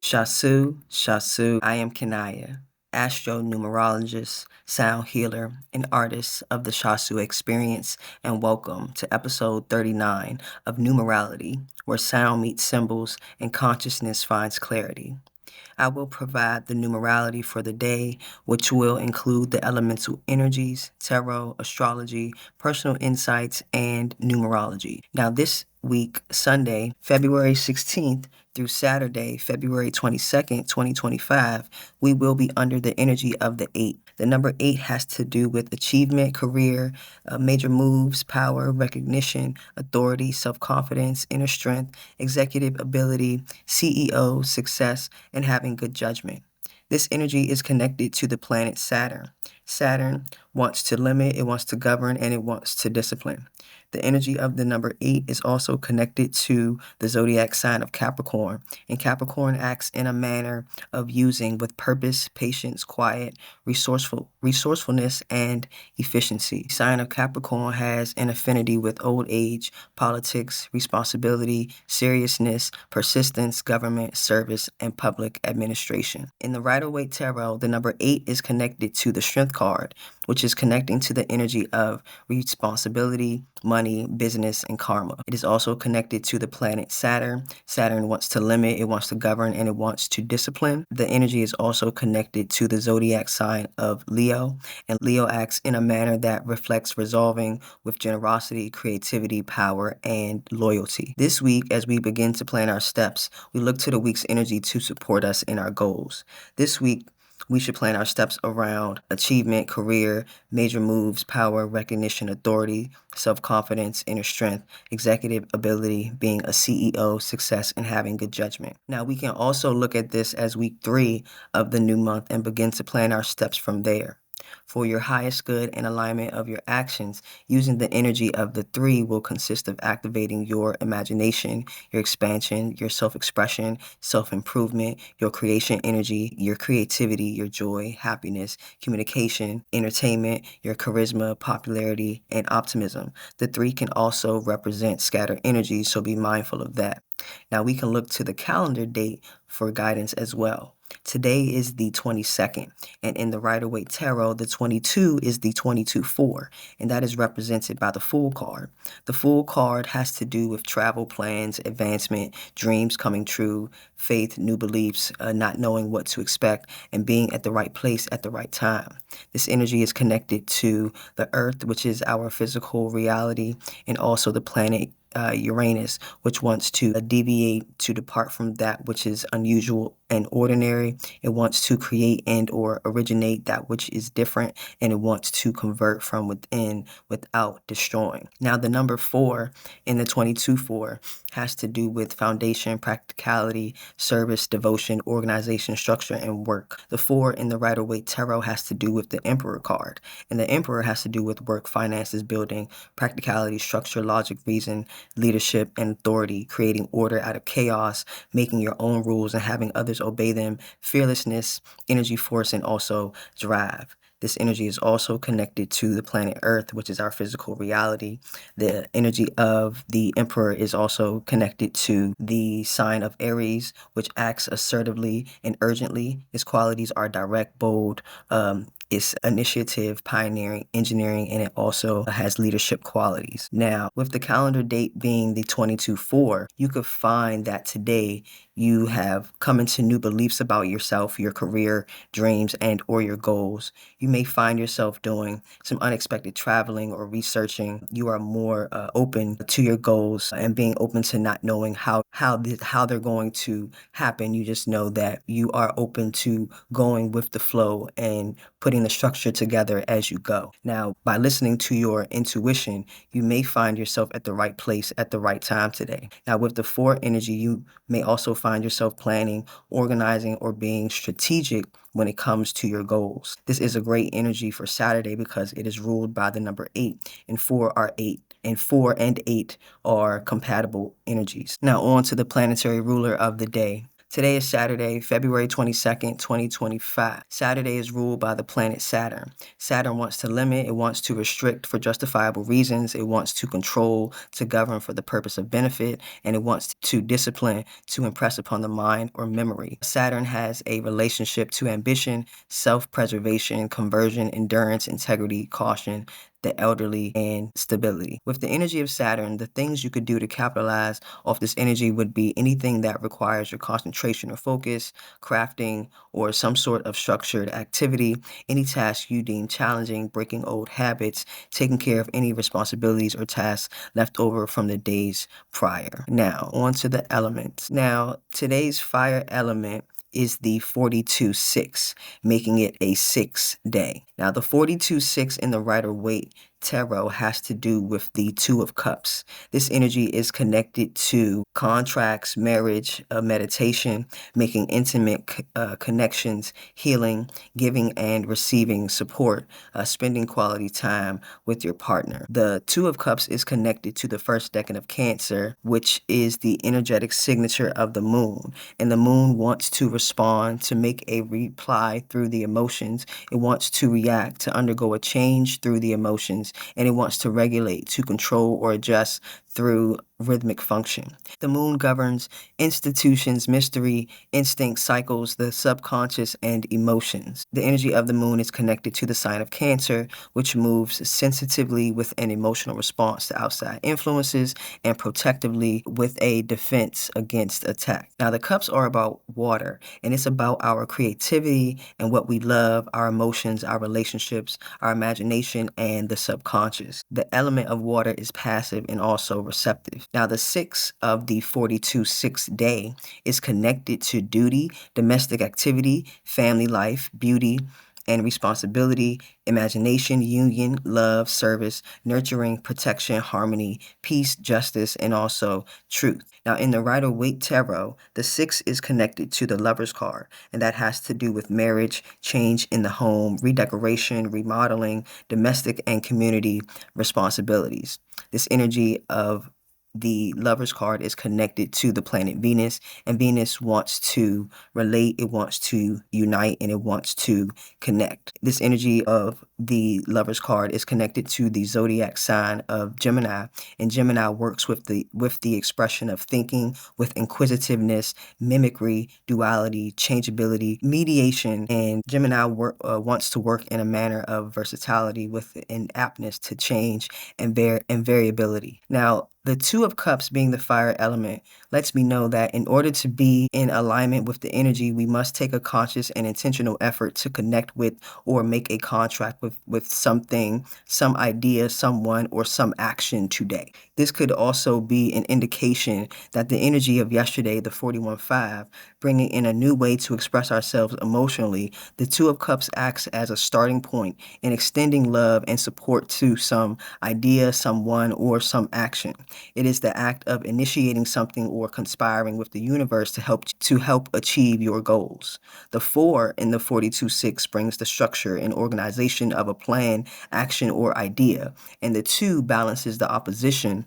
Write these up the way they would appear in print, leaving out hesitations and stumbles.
Shasu, I am Kanaya, astro-numerologist, sound healer, and artist of the Shasu experience, and welcome to episode 39 of Numerality, where sound meets symbols and consciousness finds clarity. I will provide the numerality for the day, which will include the elemental energies, tarot, astrology, personal insights, and numerology. Now, this week, Sunday, February 16th through Saturday, February 22nd, 2025, we will be under the energy of the 8. The number 8 has to do with achievement, career, major moves, power, recognition, authority, self-confidence, inner strength, executive ability, CEO, success, and having good judgment. This energy is connected to the planet Saturn. Saturn wants to limit, it wants to govern, and it wants to discipline. The energy of the number 8 is also connected to the zodiac sign of Capricorn, and Capricorn acts in a manner of using with purpose, patience, quiet, resourcefulness, and efficiency. The sign of Capricorn has an affinity with old age, politics, responsibility, seriousness, persistence, government, service, and public administration. In the Rider-Waite Tarot, the number 8 is connected to the Strength card, which is connecting to the energy of responsibility, money, business, and karma. It is also connected to the planet Saturn. Saturn wants to limit, it wants to govern, and it wants to discipline. The energy is also connected to the zodiac sign of Leo, and Leo acts in a manner that reflects resolving with generosity, creativity, power, and loyalty. This week, as we begin to plan our steps, we look to the week's energy to support us in our goals. This week, we should plan our steps around achievement, career, major moves, power, recognition, authority, self-confidence, inner strength, executive ability, being a CEO, success, and having good judgment. Now, we can also look at this as week 3 of the new month and begin to plan our steps from there. For your highest good and alignment of your actions, using the energy of the 3 will consist of activating your imagination, your expansion, your self-expression, self-improvement, your creation energy, your creativity, your joy, happiness, communication, entertainment, your charisma, popularity, and optimism. The 3 can also represent scattered energy, so be mindful of that. Now, we can look to the calendar date for guidance as well. Today is the 22nd, and in the Rider-Waite Tarot, the 22 is the 22-4, and that is represented by the Fool card. The Fool card has to do with travel plans, advancement, dreams coming true, faith, new beliefs, not knowing what to expect, and being at the right place at the right time. This energy is connected to the Earth, which is our physical reality, and also the planet Uranus, which wants to deviate, to depart from that which is unusual and ordinary. It wants to create and or originate that which is different, and it wants to convert from within without destroying. Now, the number 4 in the 22-4 has to do with foundation, practicality, service, devotion, organization, structure, and work. The 4 in the Rider-Waite Tarot has to do with the Emperor card, and the Emperor has to do with work, finances, building, practicality, structure, logic, reason, leadership, and authority, creating order out of chaos, making your own rules and having others obey them, fearlessness, energy, force, and also drive. This energy is also connected to the planet Earth, which is our physical reality. The energy of the Emperor is also connected to the sign of Aries, which acts assertively and urgently. Its qualities are direct, bold, it's initiative, pioneering, engineering, and it also has leadership qualities. Now, with the calendar date being the 22-4, you could find that today you have come into new beliefs about yourself, your career, dreams, and or your goals. You may find yourself doing some unexpected traveling or researching. You are more open to your goals and being open to not knowing how they're going to happen. You just know that you are open to going with the flow and putting the structure together as you go. Now, by listening to your intuition, you may find yourself at the right place at the right time today. Now, with the 4 energy, you may also find yourself planning, organizing, or being strategic when it comes to your goals. This is a great energy for Saturday because it is ruled by the number 8, and 4 are 8. And 4 and 8 are compatible energies. Now, on to the planetary ruler of the day. Today is Saturday, February 22nd, 2025. Saturday is ruled by the planet Saturn. Saturn wants to limit, it wants to restrict for justifiable reasons, it wants to control, to govern for the purpose of benefit, and it wants to discipline, to impress upon the mind or memory. Saturn has a relationship to ambition, self-preservation, conversion, endurance, integrity, caution, the elderly, and stability. With the energy of Saturn, the things you could do to capitalize off this energy would be anything that requires your concentration or focus, crafting, or some sort of structured activity, any task you deem challenging, breaking old habits, taking care of any responsibilities or tasks left over from the days prior. Now, on to the elements. Now, today's fire element is the 42-6, making it a 6-day. Now, the 42-6 in the Rider-Waite Tarot has to do with the Two of Cups. This energy is connected to contracts, marriage, meditation, making intimate connections, healing, giving and receiving support, spending quality time with your partner. The Two of Cups is connected to the first decan of Cancer, which is the energetic signature of the moon. And the moon wants to respond, to make a reply through the emotions. It wants to react, to undergo a change through the emotions, and it wants to regulate, to control or adjust through rhythmic function. The moon governs institutions, mystery, instinct, cycles, the subconscious, and emotions. The energy of the moon is connected to the sign of Cancer, which moves sensitively with an emotional response to outside influences and protectively with a defense against attack. Now, the cups are about water, and it's about our creativity and what we love, our emotions, our relationships, our imagination, and the subconscious. The element of water is passive and also receptive. Now, the 6 of the 42-6 day is connected to duty, domestic activity, family life, beauty, and responsibility, imagination, union, love, service, nurturing, protection, harmony, peace, justice, and also truth. Now, in the Rider-Waite Tarot, the 6 is connected to the Lover's card, and that has to do with marriage, change in the home, redecoration, remodeling, domestic and community responsibilities. This energy of the Lover's card is connected to the planet Venus, and Venus wants to relate, it wants to unite, and it wants to connect. This energy of the Lover's card is connected to the zodiac sign of Gemini, and Gemini works with the expression of thinking, with inquisitiveness, mimicry, duality, changeability, mediation, and Gemini wants to work in a manner of versatility with an aptness to change and variability. Now, the Two of Cups being the fire element lets me know that in order to be in alignment with the energy, we must take a conscious and intentional effort to connect with or make a contract with something, some idea, someone, or some action today. This could also be an indication that the energy of yesterday, the 41-5, bringing in a new way to express ourselves emotionally, the Two of Cups acts as a starting point in extending love and support to some idea, someone, or some action. It is the act of initiating something or conspiring with the universe to help achieve your goals. The 4 in the 42-6 brings the structure and organization of a plan, action, or idea, and the 2 balances the opposition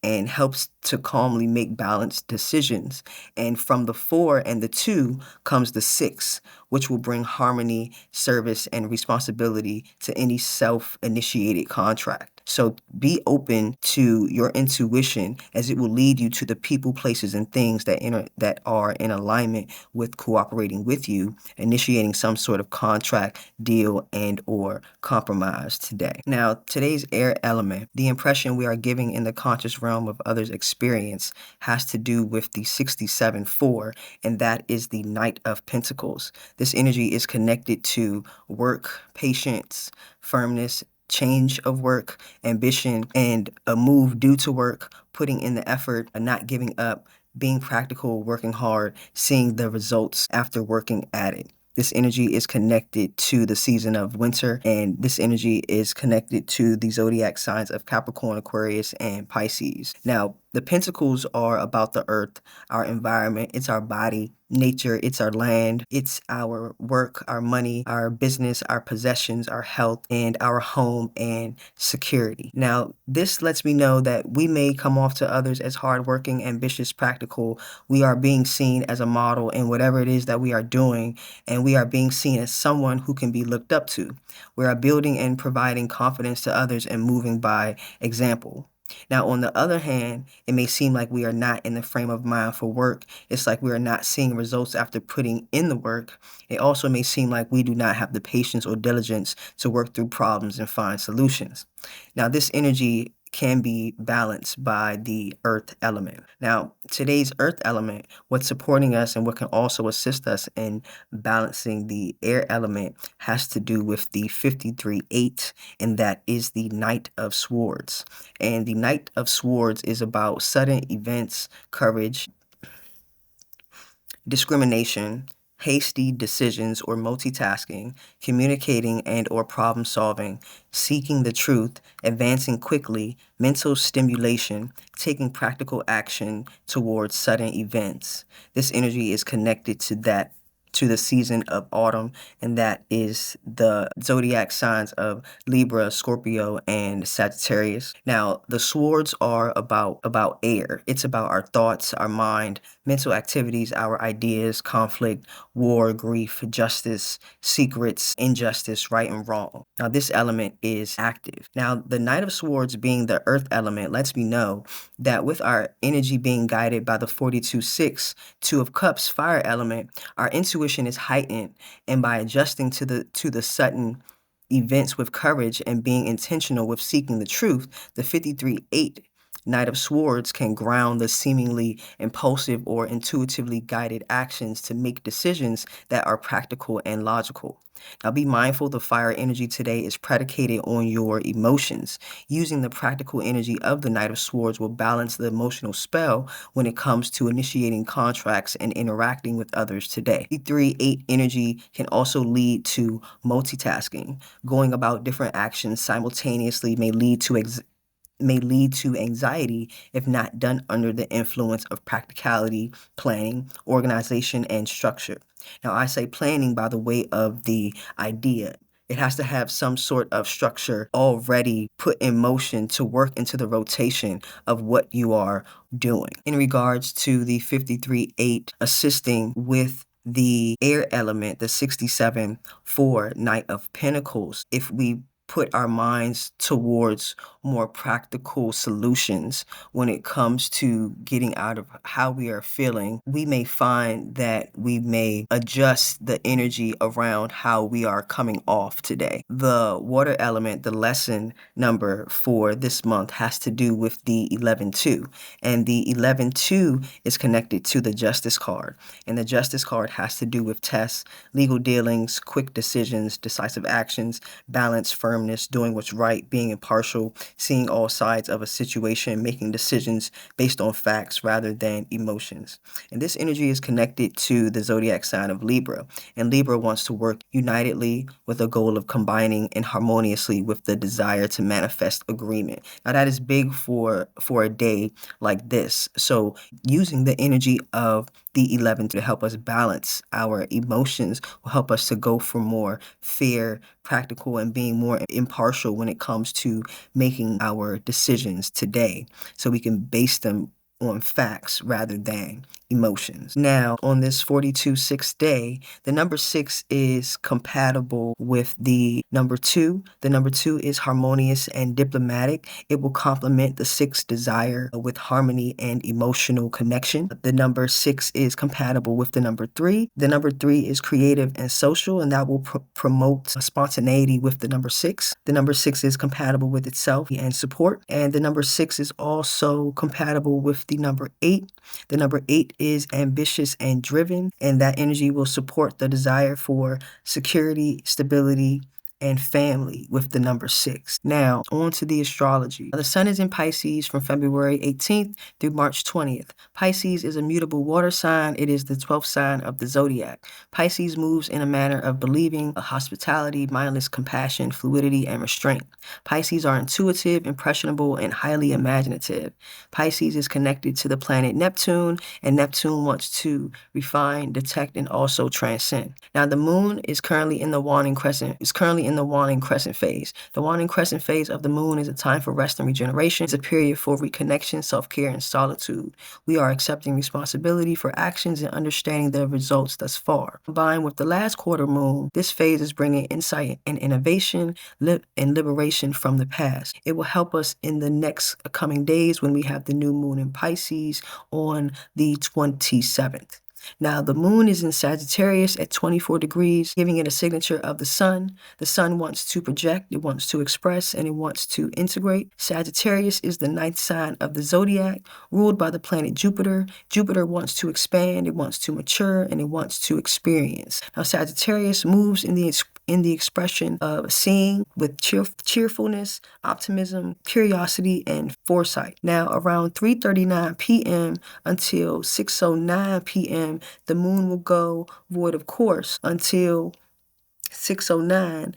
and helps to calmly make balanced decisions. And from the 4 and the 2 comes the 6, which will bring harmony, service, and responsibility to any self-initiated contract. So be open to your intuition, as it will lead you to the people, places, and things that are in alignment with cooperating with you, initiating some sort of contract, deal, and or compromise today. Now, today's air element, the impression we are giving in the conscious realm of others' experience, has to do with the 67-4, and that is the Knight of Pentacles. This energy is connected to work, patience, firmness, change of work, ambition, and a move due to work, putting in the effort, not giving up, being practical, working hard, seeing the results after working at it. This energy is connected to the season of winter, and this energy is connected to the zodiac signs of Capricorn, Aquarius, and Pisces. Now, The pentacles are about the earth, our environment, it's our body, nature, it's our land, it's our work, our money, our business, our possessions, our health, and our home and security. Now, this lets me know that we may come off to others as hardworking, ambitious, practical. We are being seen as a model in whatever it is that we are doing, and we are being seen as someone who can be looked up to. We are building and providing confidence to others and moving by example. Now, on the other hand, it may seem like we are not in the frame of mind for work. It's like we are not seeing results after putting in the work. It also may seem like we do not have the patience or diligence to work through problems and find solutions. Now, this energy can be balanced by the earth element. Now, today's earth element, what's supporting us and what can also assist us in balancing the air element has to do with the 53-8, and that is the Knight of Swords. And the Knight of Swords is about sudden events, courage, discrimination, hasty decisions or multitasking, communicating and or problem solving, seeking the truth, advancing quickly, mental stimulation, taking practical action towards sudden events. This energy is connected to the season of autumn, and that is the zodiac signs of Libra, Scorpio, and Sagittarius. Now, the swords are about air. It's about our thoughts, our mind, mental activities, our ideas, conflict, war, grief, justice, secrets, injustice, right and wrong. Now, this element is active. Now, the Knight of Swords being the earth element lets me know that with our energy being guided by the 42-6, Two of Cups, fire element, our intuition is heightened, and by adjusting to the sudden events with courage and being intentional with seeking the truth, the 53-8 Knight of Swords can ground the seemingly impulsive or intuitively guided actions to make decisions that are practical and logical. Now, be mindful the fire energy today is predicated on your emotions. Using the practical energy of the Knight of Swords will balance the emotional spell when it comes to initiating contracts and interacting with others today. The 3-8 energy can also lead to multitasking. Going about different actions simultaneously may lead to anxiety if not done under the influence of practicality, planning, organization, and structure. Now, I say planning by the way of the idea. It has to have some sort of structure already put in motion to work into the rotation of what you are doing. In regards to the 53-8 assisting with the air element, the 67-4 Knight of Pentacles, if we put our minds towards more practical solutions when it comes to getting out of how we are feeling, we may find that we may adjust the energy around how we are coming off today. The water element, the lesson number for this month has to do with the 11-2, and the 11-2 is connected to the Justice card, and the Justice card has to do with tests, legal dealings, quick decisions, decisive actions, balance, firmness, doing what's right, being impartial, seeing all sides of a situation, making decisions based on facts rather than emotions. And this energy is connected to the zodiac sign of Libra, and Libra wants to work unitedly with a goal of combining and harmoniously with the desire to manifest agreement. Now, that is big for a day like this. So using the energy of the 11 to help us balance our emotions will help us to go for more fair, practical, and being more impartial when it comes to making our decisions today, so we can base them on facts rather than emotions. Now, on this 42-6 day, the number 6 is compatible with the number 2. The number 2 is harmonious and diplomatic. It will complement the 6 desire with harmony and emotional connection. The number 6 is compatible with the number 3. The number 3 is creative and social, and that will promote spontaneity with the number 6. The number 6 is compatible with itself and support. And the number 6 is also compatible with the number 8. The number 8 is ambitious and driven, and that energy will support the desire for security, stability, and family with the number 6. Now, on to the astrology. The sun is in Pisces from February 18th through March 20th. Pisces is a mutable water sign. It is the 12th sign of the zodiac. Pisces moves in a manner of believing, hospitality, mindless compassion, fluidity, and restraint. Pisces are intuitive, impressionable, and highly imaginative. Pisces is connected to the planet Neptune, and Neptune wants to refine, detect, and also transcend. Now, the moon is currently in the waning crescent phase. The waning crescent phase of the moon is a time for rest and regeneration. It's a period for reconnection, self-care, and solitude. We are accepting responsibility for actions and understanding the results thus far. Combined with the last quarter moon, this phase is bringing insight and innovation and liberation from the past. It will help us in the next coming days when we have the new moon in Pisces on the 27th. Now, the moon is in Sagittarius at 24 degrees, giving it a signature of the sun. The sun wants to project, it wants to express, and it wants to integrate. Sagittarius is the 9th sign of the zodiac, ruled by the planet Jupiter. Jupiter wants to expand, it wants to mature, and it wants to experience. Now, Sagittarius moves in the expression of seeing with cheerfulness, optimism, curiosity, and foresight. Now, around 3:39 p.m. until 6:09 p.m., the moon will go void of course until 6:09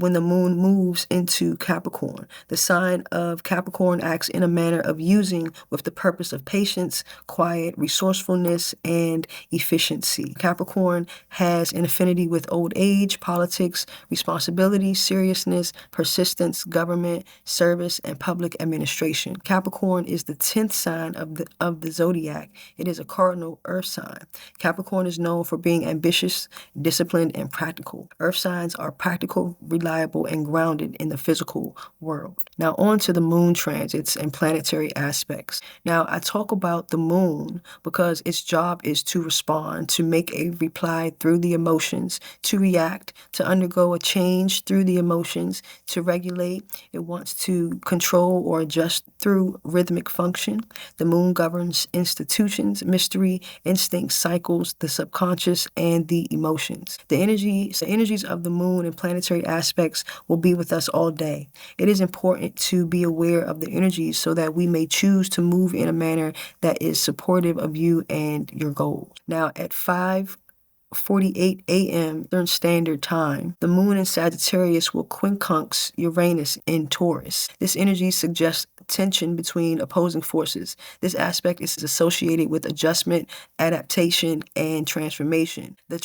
when the moon moves into Capricorn. The sign of Capricorn acts in a manner of using with the purpose of patience, quiet, resourcefulness, and efficiency. Capricorn has an affinity with old age, politics, responsibility, seriousness, persistence, government, service, and public administration. Capricorn is the 10th sign of the zodiac. It is a cardinal earth sign. Capricorn is known for being ambitious, disciplined, and practical. Earth signs are practical, reliable, and grounded in the physical world. Now, on to the moon transits and planetary aspects. Now, I talk about the moon because its job is to respond, to make a reply through the emotions, to react, to undergo a change through the emotions, to regulate. It wants to control or adjust through rhythmic function. The moon governs institutions, mystery, instincts, cycles, the subconscious, and the emotions. The energies of the moon and planetary aspects will be with us all day. It is important to be aware of the energies so that we may choose to move in a manner that is supportive of you and your goals. Now, at 5:48 a.m. Eastern Standard Time, the moon in Sagittarius will quincunx Uranus in Taurus. This energy suggests tension between opposing forces. This aspect is associated with adjustment, adaptation, and transformation. The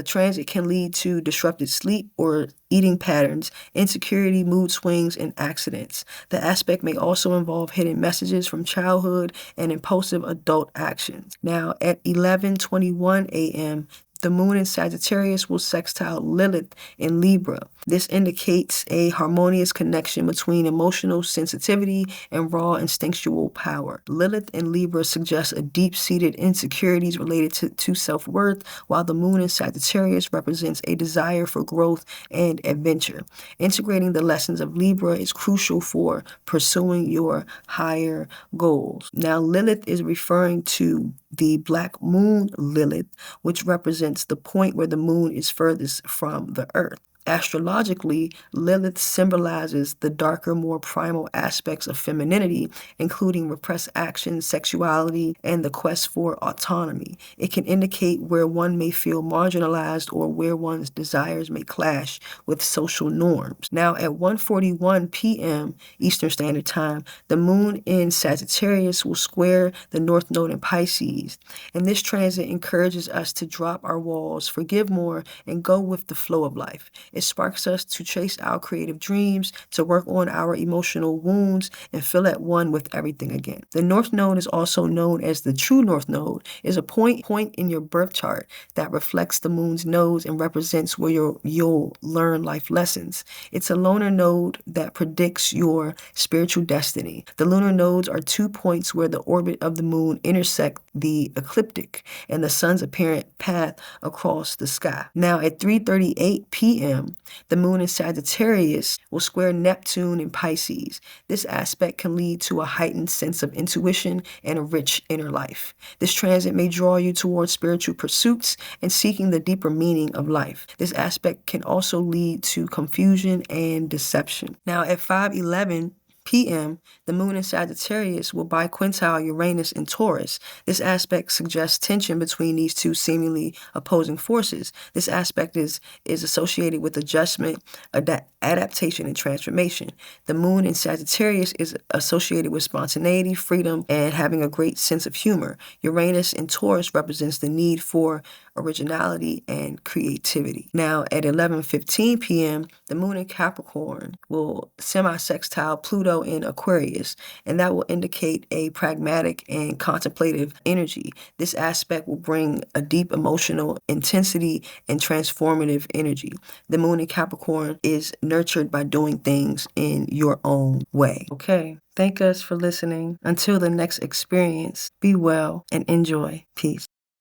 transit can lead to disrupted sleep or eating patterns, insecurity, mood swings, and accidents. The aspect may also involve hidden messages from childhood and impulsive adult actions. Now, at 11:21 a.m., the moon in Sagittarius will sextile Lilith in Libra. This indicates a harmonious connection between emotional sensitivity and raw instinctual power. Lilith in Libra suggests a deep-seated insecurities related to self-worth, while the moon in Sagittarius represents a desire for growth and adventure. Integrating the lessons of Libra is crucial for pursuing your higher goals. Now, Lilith is referring to the black moon Lilith, which represents the point where the moon is furthest from the earth. Astrologically, Lilith symbolizes the darker, more primal aspects of femininity, including repressed action, sexuality, and the quest for autonomy. It can indicate where one may feel marginalized or where one's desires may clash with social norms. Now, at 1:41 p.m. Eastern Standard Time, the moon in Sagittarius will square the North Node in Pisces, and this transit encourages us to drop our walls, forgive more, and go with the flow of life. It sparks us to chase our creative dreams, to work on our emotional wounds, and feel at one with everything again. The North Node is also known as the True North Node, is a point in your birth chart that reflects the moon's nodes and represents where you'll learn life lessons. It's a lunar node that predicts your spiritual destiny. The lunar nodes are 2 points where the orbit of the moon intersect the ecliptic and the sun's apparent path across the sky. Now, at 3:38 p.m., p.m., the moon in Sagittarius will square Neptune in Pisces. This aspect can lead to a heightened sense of intuition and a rich inner life. This transit may draw you towards spiritual pursuits and seeking the deeper meaning of life. This aspect can also lead to confusion and deception. Now, at 5:11 p.m., the moon in Sagittarius will biquintile Uranus in Taurus. This aspect suggests tension between these two seemingly opposing forces. This aspect is associated with adjustment, adaptation, and transformation. The moon in Sagittarius is associated with spontaneity, freedom, and having a great sense of humor. Uranus in Taurus represents the need for originality and creativity. Now, at 11:15 p.m., the moon in Capricorn will semi-sextile Pluto in Aquarius, and that will indicate a pragmatic and contemplative energy. This aspect will bring a deep emotional intensity and transformative energy. The moon in Capricorn is nurtured by doing things in your own way. Okay, thank us for listening. Until the next experience, be well and enjoy. Peace.